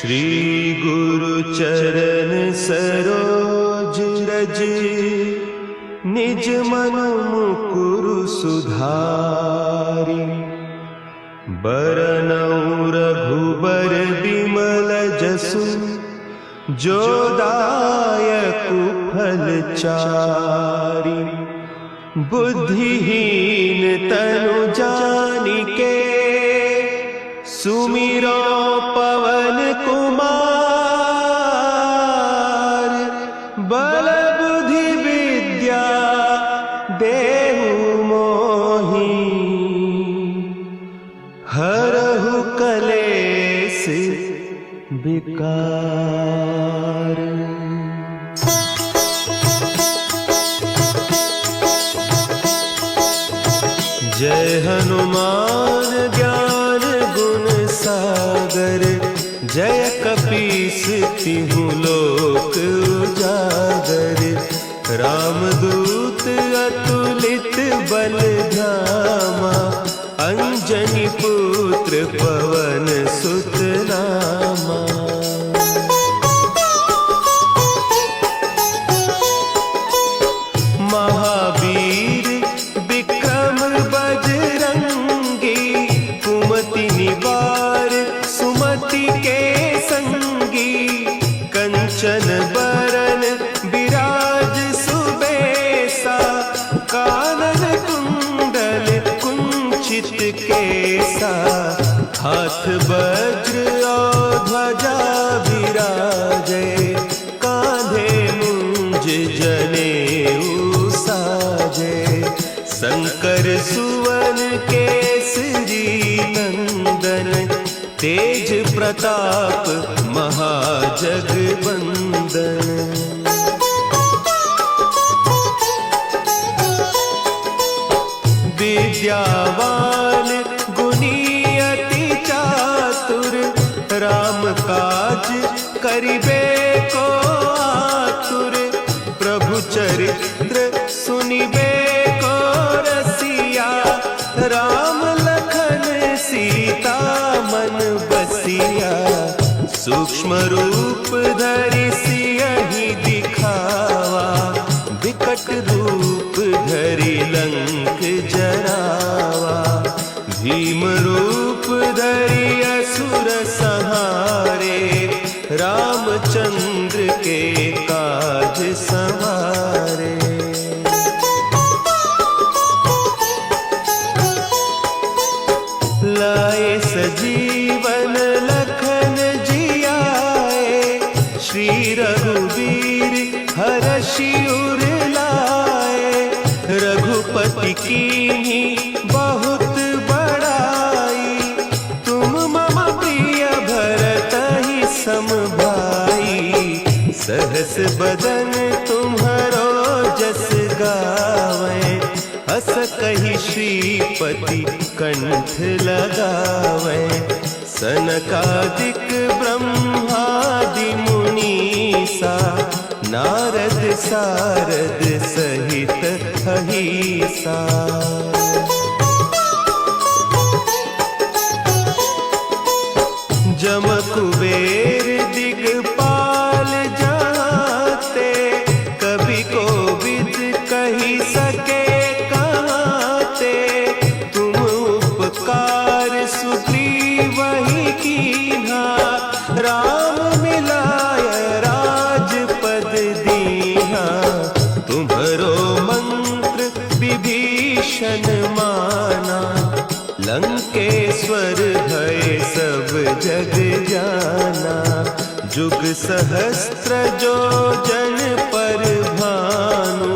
श्री गुरु चरण सरोज रज, निज मन मुकुरु सुधारि। बरनउँ रघुबर बिमल जसु, जो दायकु फल चारि। बुद्धिहीन तनु जानिके, सुमिरो पवन कुमार। बल बुद्धि विद्या देहु मोहि, हरहु कलेस विकार। जय हनुमान ज्ञान गुण सागर, जय कपीस तिहु लोक उजागर। रामदूत अतुलित बल धामा, अंजनी पुत्र पवन सुत नामा। महावीर विक्रम बजरंगी, कुमति निवार सुमति के संगी। कंचन बरन विराज सुबेसा, कानन कुंडल कुंचित केसा। हाथ वज्र और ध्वजा विराजे, कांधे मुंज जनेऊ साजे। शंकर सुवन केसरी नंदन, तेज प्रताप महाजगवंदन। विद्यावान गुणी अति चातुर, राम काज करिबे को आतुर। प्रभु चरित्र सुनिबे को रसिया, राम लखन सीता मन बसिया। सूक्ष्म रूप धरि सियहि दिखावा, विकट रूप धरि लंक जरावा। भीम रूप धरि असुर संहारे, रामचंद्र के काज संवारे। लाए सजीवन लखन जियाए, श्री रघुवीर हरषि उर लाए। रघुपति कीन्ही बहुत बड़ाई, तुम मम प्रिय भरतहि सम भाई। सहस बदन तुम्हरो जस गावें, हस कहि श्रीपति कंठ लगावें। सनकादिक ब्रह्मादि मुनीसा, नारद सारद सहित अहीसा। जम कुबेर दिगपाल जाते, कवि कोविद कहि सके कहते। तुम उपकार सुग्रीवहि कीन्हा, राम मिलाय राजपद दीन्हा। तुम्हरो मंत्र विभीषण माना, लंकेश्वर भय सब जग जाना। जुग सहस्त्र जो जन पर भानु,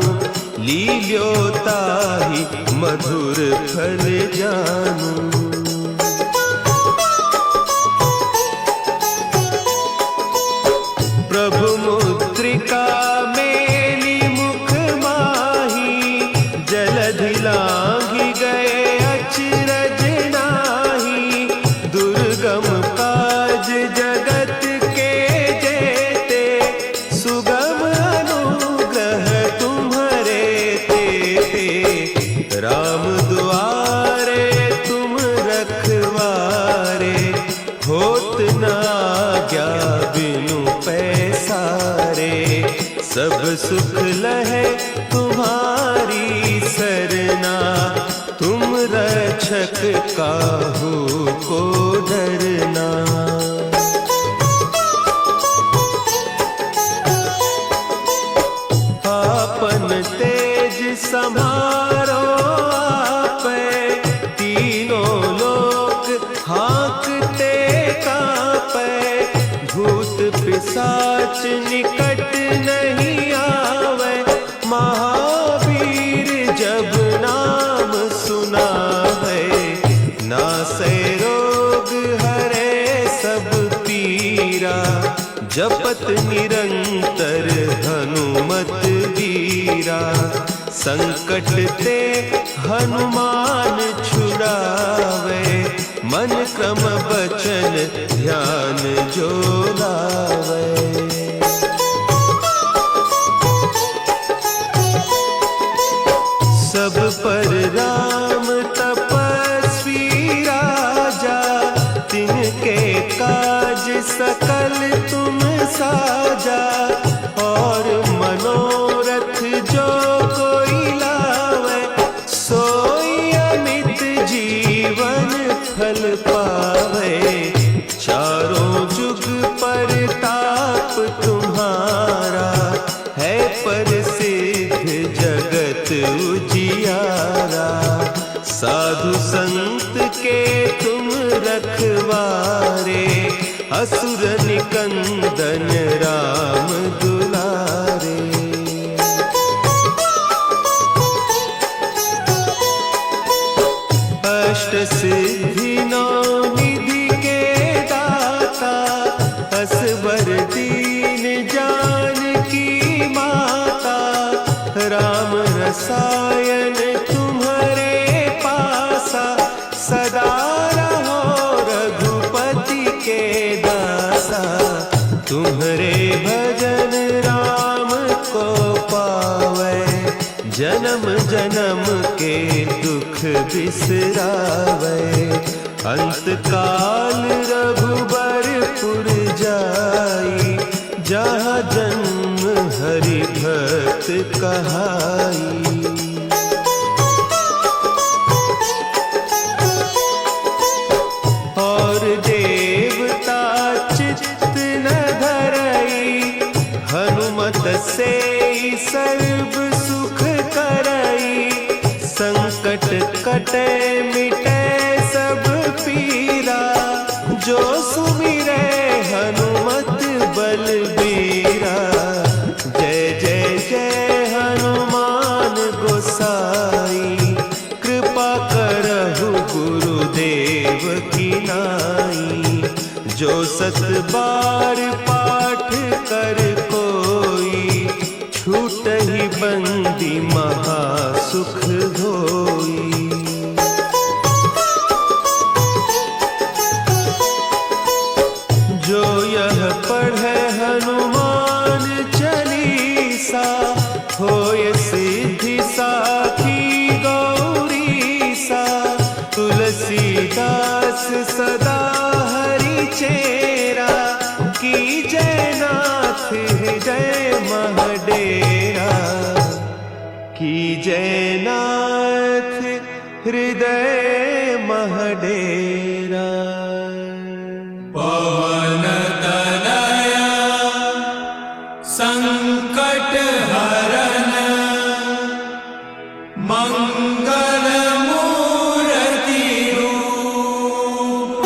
लील्योताहि मधुर फल जानू। प्रभु मुद्रिका मेली मुख माही, जलधि लांघि गए अचरज नाही। दुर्गम काज जगत के जेते, सुगम अनुग्रह तुम्हरे तेते। राम दुआरे तुम सब सुख लहे तुम्हारी सरना, तुम रक्षक काहू को डरना। आपन तेज सम्हारो आपे, तीनों लोक हाँकते कांपे। भूत पिशाच निकट नहीं आवे, महावीर जब नाम सुनावे। नासै रोग हरे सब पीरा, जपत निरंतर हनुमत वीरा। संकट ते हनुमान छुड़ावे, मन क्रम बचन ध्यान जो लावे। सब पर राम तपस्वी राजा, तिनके काज सकल तुम साजा। और मनोरथ जो कोई लावे, सोई अमित जीवन फल पावे। चारों जुग परताप तुम्हारा, है प्रसिद्ध जगत उजियारा। साधु संत के तुम रखवारे, असुर निकंदन राम दुलारे। अष्ट सिद्धि नौ निधि के दाता, असवर दीन जानकी माता। राम रसायन तुम्हारे पासा, सदा रहो रघुपति के दासा। तुम्हारे भजन राम को पावे, जन्म जन्म के दुख बिसरावे। अंत काल रघुबरपुर जाई, जहाँ जन्म हरि भक्त कहाई। और देवता चित्त न धरई, हनुमत से सर्व सुख करई। संकट कटे मिटे सब पीरा, जो सुमिरे हनुमत बलबीरा। जय जय जय हनुमान गोसाई, कृपा करहु गुरुदेव की नाई। जो सत बार पाठ कर कोई, छूटहि बंदी महासुख होई। जो यह पढ़े हनुमान चालीसा, होय सिद्धि साखी गौरीसा। तुलसीदास सदा हरि चेरा, की जयनाथ हृदय महडेरा। की जयनाथ हृदय महडेरा। पवन तनया संकट हरन, मंगल मूर्ति रूप।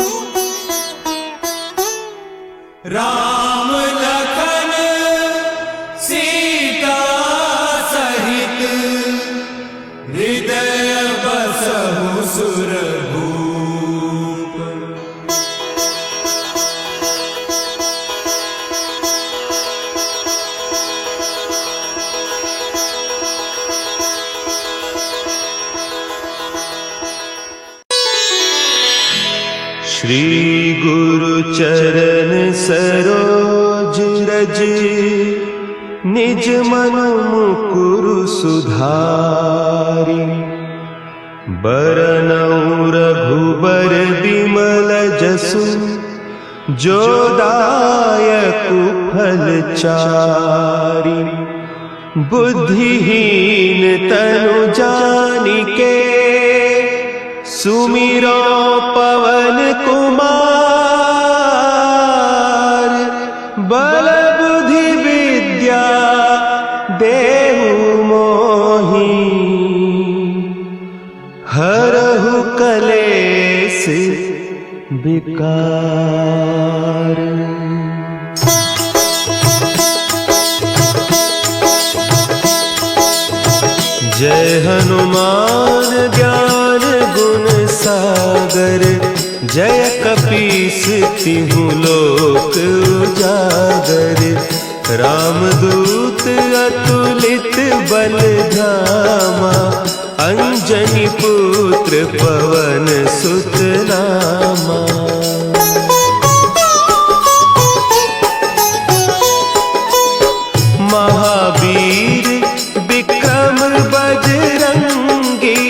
राम लखन सीता सहित, हृदय बसहु सुरभूप। श्री गुरु चरण सरोज रज, निज मन मुकुरु सुधारि। बरनउँ रघुबर बिमल जसु, जो दायक फल चारि। बुद्धिहीन तनु जानिके सुमिरो पवन कुमार। बल बुद्धि विद्या देहु मोहि हरहु कलेस विकार। जय हनुमान ज्ञान गुण सागर। जय कपीस तिहु लोक उजागर। रामदूत अतुलित बल धामा। अंजनी पुत्र पवन सुत नामा। महावीर विक्रम बजरंगी।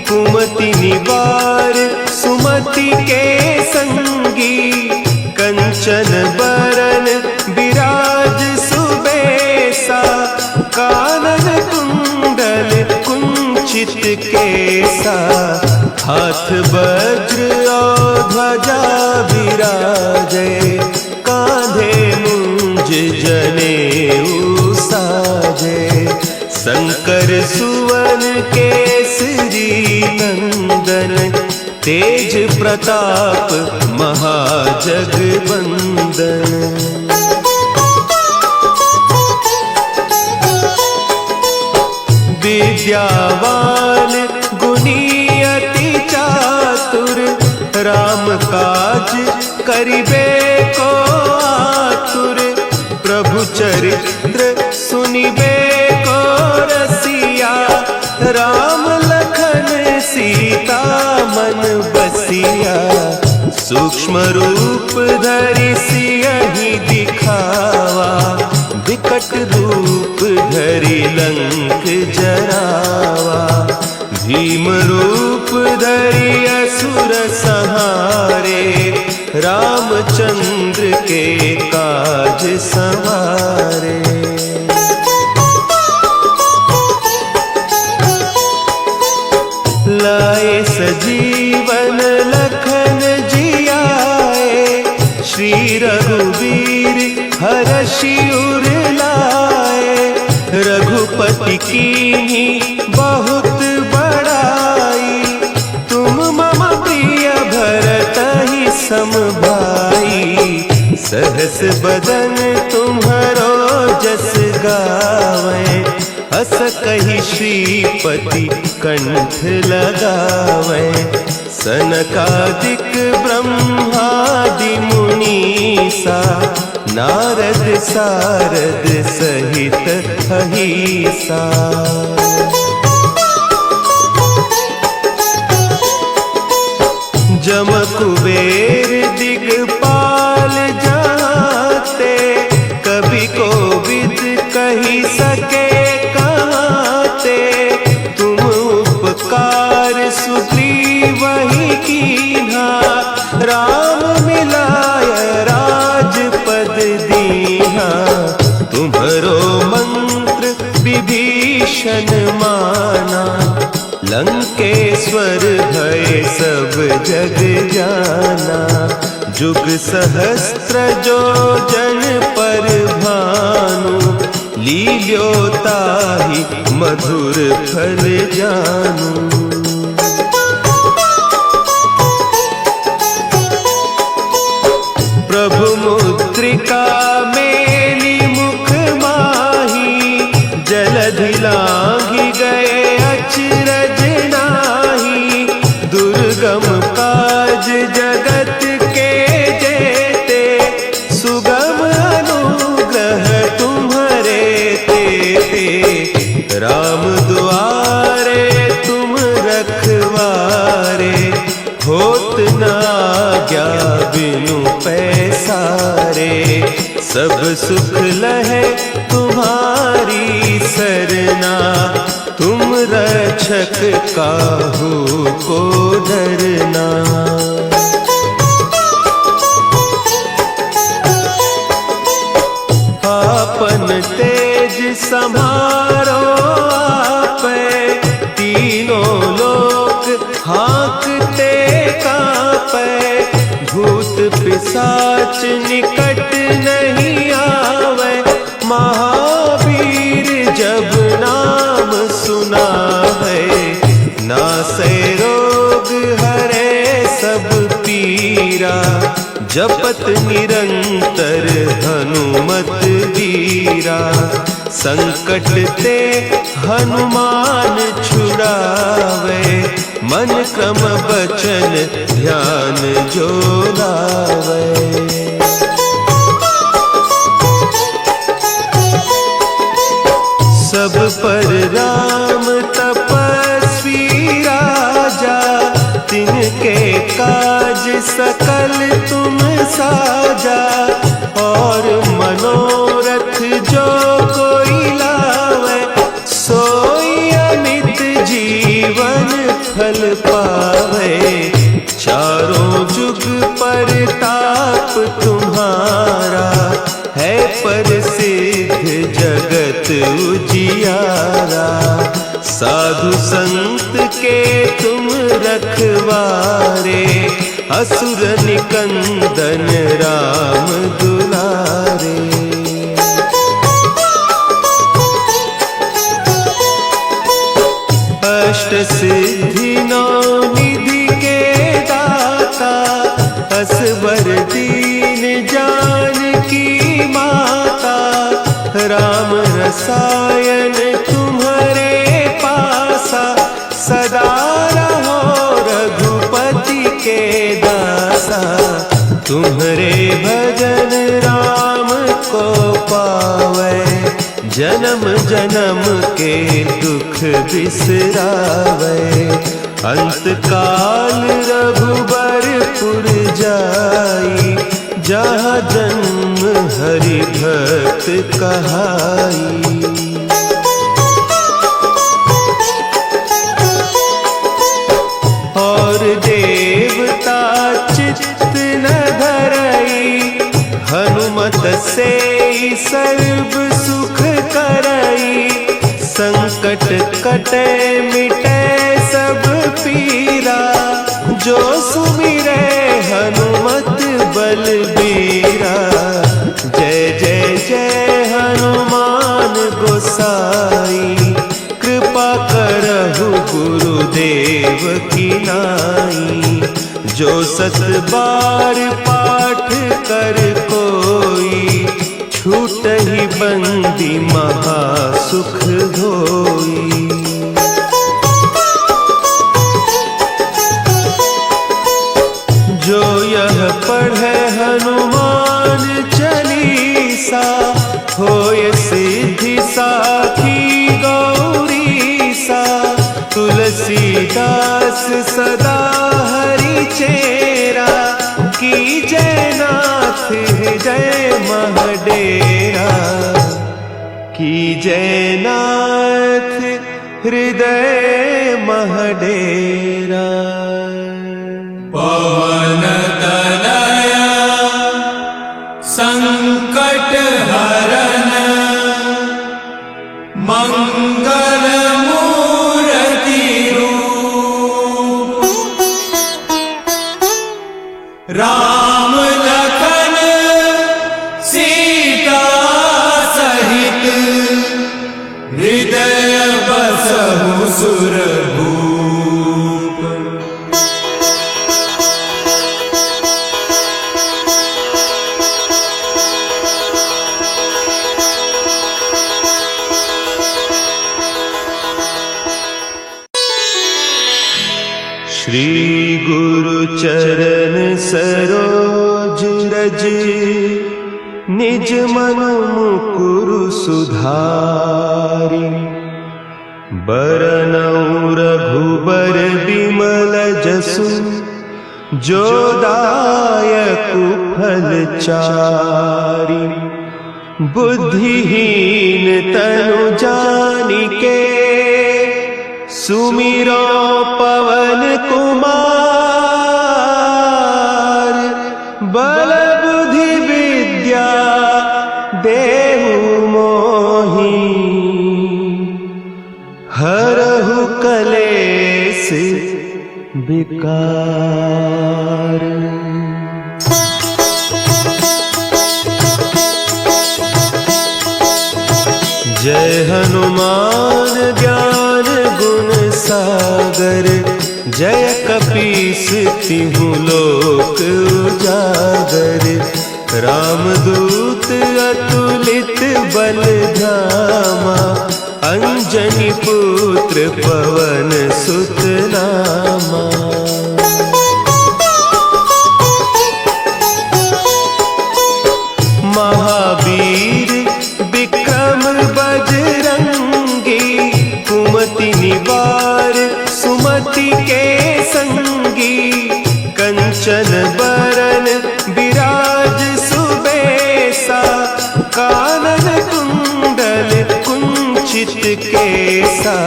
कुमति निवार सुमति के संगी। कंचन बरन विराज सुबेसा। कानन कुंडल कुंचित केसा। हाथ वज्र और ध्वजा विराजे। कांधे मुंज जनेऊ साजे। शंकर सुवन केसरी नंदन। तेज प्रताप महाजगवंदन। विद्यावान गुणी अति चातुर। राम काज करिबे को आतुर। प्रभु चरित्र सुनिबे को रसिया। राम लखन सीता मन बसिया। सूक्ष्म रूप धरि सियहि दिखावा। विकट रूप धरि लंक जरावा। भीम रूप धरि असुर संहारे। रामचंद्र के काज संवारे। लाए सजीवन लखन जियाए। श्री रघुवीर हरषि उर लाए। रघुपति कीन्ही बहुत बड़ाई। तुम मम प्रिय भरतहि सम भाई। सहस बदन तुम्हरो जस गावें। अस कहि श्रीपति कंठ लगावें। सनकादिक ब्रह्मादि मुनीसा। नारद सारद सहित अहीसा। जम कुबेर दिगपाल जाते। कवि कोविद कही सके कहते। तुम उपकार सुग्रीवहि कीन्हा। राम मिलाय राजपद दीन्हा। तुम्हरो मंत्र विभीषण माना। लंकेश्वर भय सब जग जाना। जुग सहस्त्र जो जन पर भानु। लील्योताहि मधुर फल जानू। प्रभु मुद्रिका मेली मुख माही। जलधि लांघि गए अचरज नाही। दुर्गम काज जगत के जेते। सुगम अनुग्रह तुम्हरे तेते। राम दुआरे तुम रखवारे। होत न आज्ञा बिनु पैसारे। सब सुख लहे तुम्हारी सरना। तुम रक्षक काहू को डरना। आपन तेज संभाल पिशाच निकट नहीं आवे, महावीर जब नाम सुनावे। नासै रोग हरे सब पीरा, जपत निरंतर हनुमत वीरा। संकट ते हनुमान छुड़ावे, मन क्रम बचन ध्यान जो लावे। सब पर राम तपस्वी राजा, तिनके काज सकल तुम साजा। और मनोरथ जो कोई लावे, सोई अमित जीवन फल पावे। चारों जुग परताप तुम्हारा, है प्रसिद्ध जगत उजियारा। साधु संत के तुम रखवारे, असुर निकंदन राम दुलारे। अष्ट सिद्धि नौ निधि के दाता, असवर दीन जानकी माता। राम रसायन तुम्हारे पासा, सदा रहो रघुपति के दासा। तुम्हारे भजन राम को पावे, जन्म जन्म के दुख बिसरावे। अंत काल रघुबरपुर जाई, जहाँ जन्म हरि भक्त कहाई। और देवता चित्त न धरई, हनुमत से सर्व सुख करई। संकट कटे मिटे सब पीरा, जो सुमिरे हनुमत बलबीरा। जय जय जय हनुमान गोसाई, कृपा करहु गुरुदेव की नाई। जो सत बार पाठ कर कोई, छूटहि बंदी महासुख होई। जो यह पढ़े हनुमान चालीसा, होय सिद्धि साखी गौरीसा। तुलसीदास सदा हरि चेरा, की जय नाथ हृदय महडेरा। की जय नाथ हृदय महडेरा। पवन तनया संकट हरन, मंगल मूर्ति रूप। राम लखन सीता सहित, हृदय बसहु सुरभूप। श्री गुरु चरण सरोज रज, निज मन मुकुरु सुधारि। बरनउँ रघुबर बिमल जसु, जो दायकु फल चारि। बुद्धिहीन तनु जानिके, सुमिरो पवन कुमार। बल बुद्धि विद्या देहु मोहि, हरहु कलेस विकार। बुद्धिमान ज्ञान गुण सागर, जय कपीस तिहु लोक उजागर। रामदूत अतुलित बल धामा, अंजनी पुत्र पवन सुत नामा। महावीर विक्रम बजरंगी, कुमति निवार सुमति के संगी। कंचन बरन विराज सुबेसा, कानन कुंडल कुंचित केसा।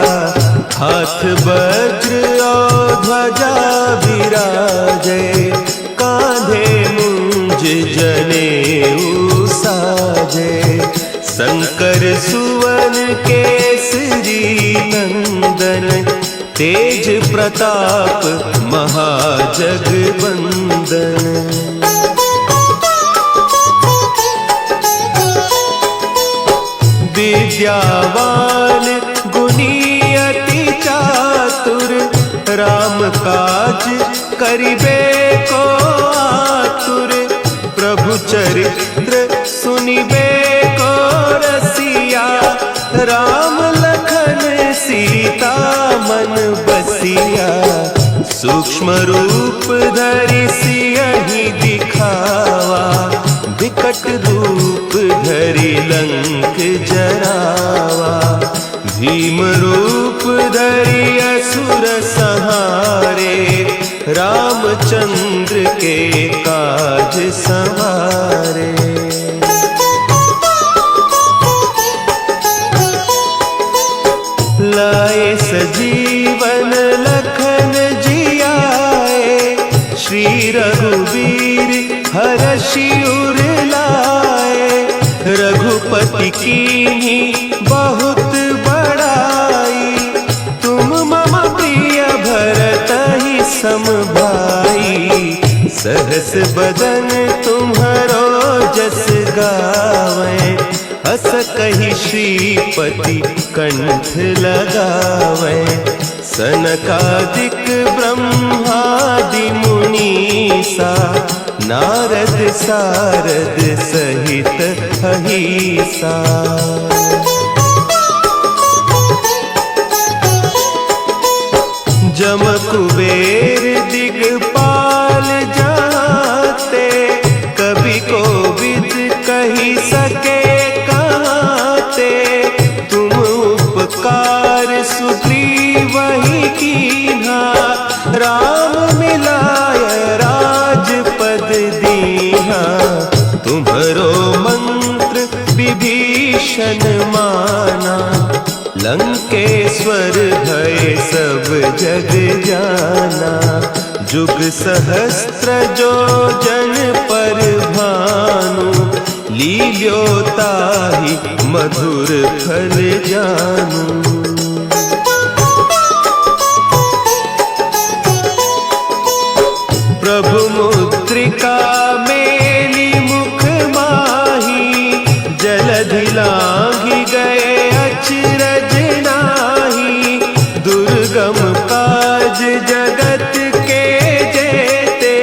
हाथ वज्र और ध्वजा विराजे, कांधे मुंज जनेऊ साजे। शंकर सुवन केसरी नंदन, तेज प्रताप महाजगवंदन। विद्यावान गुणी अति चातुर, राम काज करिबे को आतुर। प्रभु चरित्र सुनिबे को रसिया, राम लखन सीता मन बसिया। सूक्ष्म रूप धरि सियहि दिखावा, विकट रूप धरि लंक जरावा। भीम रूप धरि असुर संहारे, रामचंद्र के काज संवारे। लाए सजीवन लखन जियाए, श्री रघुवीर हरषि उर लाए। रघुपति कीन्ही बहुत बड़ाई, तुम मम प्रिय भरतहि सम भाई। सहस बदन तुम्हरो जस गावें, हस कहि श्रीपति कंठ लगावें। सनकादिक ब्रह्मादि मुनीसा, नारद सारद सहित अहीसा। जम कुबेर दिगपाल जाते, कवि कोविद कही सके कहते। तुम उपकार सुग्रीवहि कीन्हा, राम मिलाय राजपद दीन्हा। तुम्हरो मंत्र विभीषण माना, लंकेश्वर भय सब जग जाना। जुग सहस्त्र जो जन पर भानु, लील्यो ताहि मधुर फल जानू। प्रभु मुद्रिका मेली मुख माही, जलधि लांघि गए अचरज नाही। दुर्गम काज जगत के जेते,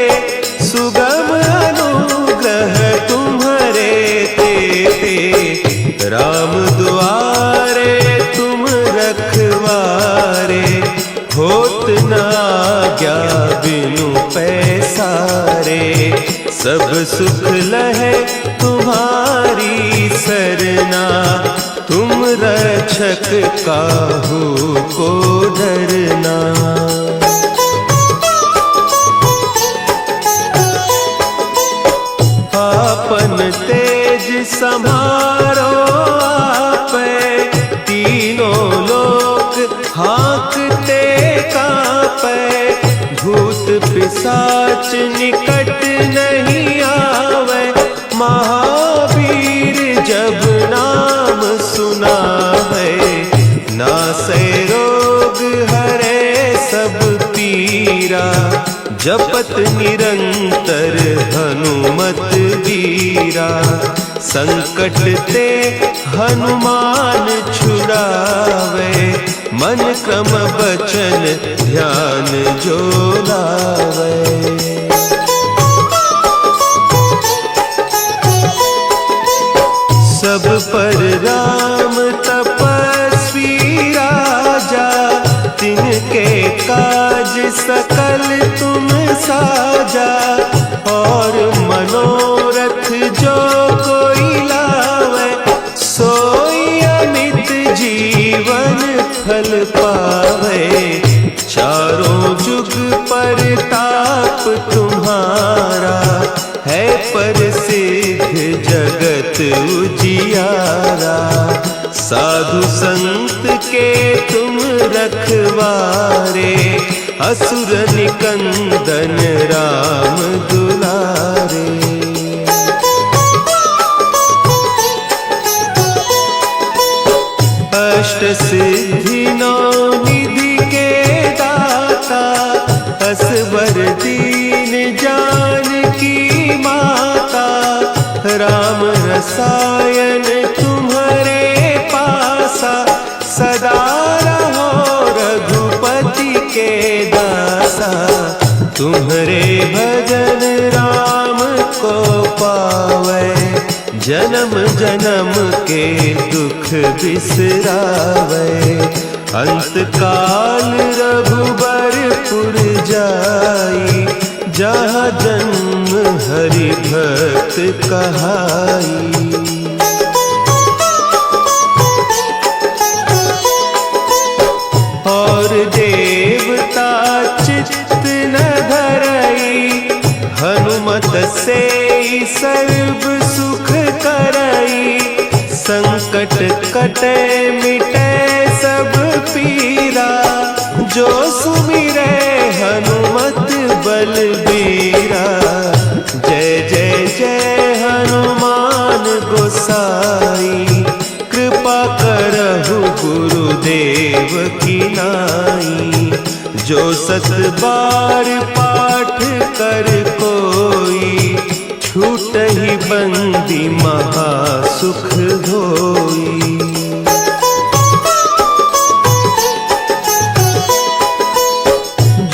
सुगम अनुग्रह तुम्हरे तेते। राम दुआरे तुम रखवारे, होत न आज्ञा बिनु पैसारे। सब सुख लहे तुम्हारी सरना, तुम रक्षक काहू को डरना। आपन तेज समारो आपै, तीनों लोक हाँकते कांपै। भूत पिशाच निकट नहीं आवे, महावीर जब नाम सुना है। नासै रोग हरे सब पीरा, जपत निरंतर हनुमत वीरा। संकट ते हनुमान छुड़ावे, मन क्रम बचन ध्यान जो लावे। सब पर राम तपस्वी राजा, तिनके काज सकल तुम साजा। और मनोरथ जो कोई लावे, सोई अमित जीवन फल पावे। चारों जुग परताप तुम्हारा, है प्रसिद्ध जगत उजियारा। साधु संत के तुम रखवारे, असुर निकंदन राम दुलारे। अष्ट सिद्धि नौ निधि के दाता, असवर दीन जानकी माता। राम रसायन तुम्हारे पासा, सदा रहो रघुपति के दासा। तुम्हारे भजन राम को पावे, जन्म जन्म के दुख बिसरावे। अंत काल रघुबरपुर जाई, जहाँ जन्म हरि भक्त कहाई। और देवता चित्त न धरई, हनुमत से सर्व सुख करई। संकट कटे मिटे सब पीरा, जो सुमिरे हनुमत बलबीरा। जय जय जय हनुमान गोसाई, कृपा करहु गुरुदेव की नाई। जो सत बार पाठ कर कोई, छूटहि बंदी महा सुख होई।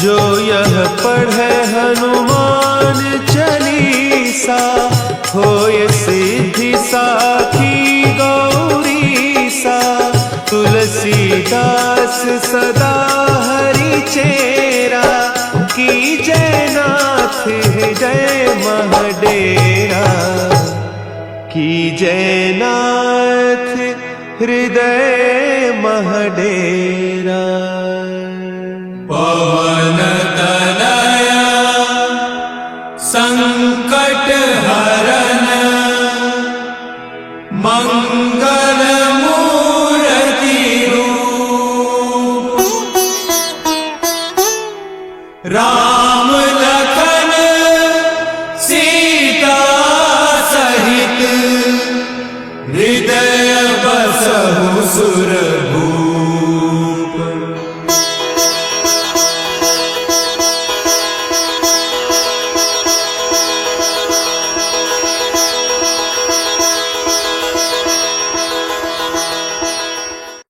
जो यह पढ़े हनुमान चालीसा, होय सिद्धि साखी गौरीसा। तुलसीदास सदा हरि चेरा, की जय नाथ हृदय महडेरा। की जय नाथ हृदय महडेरा।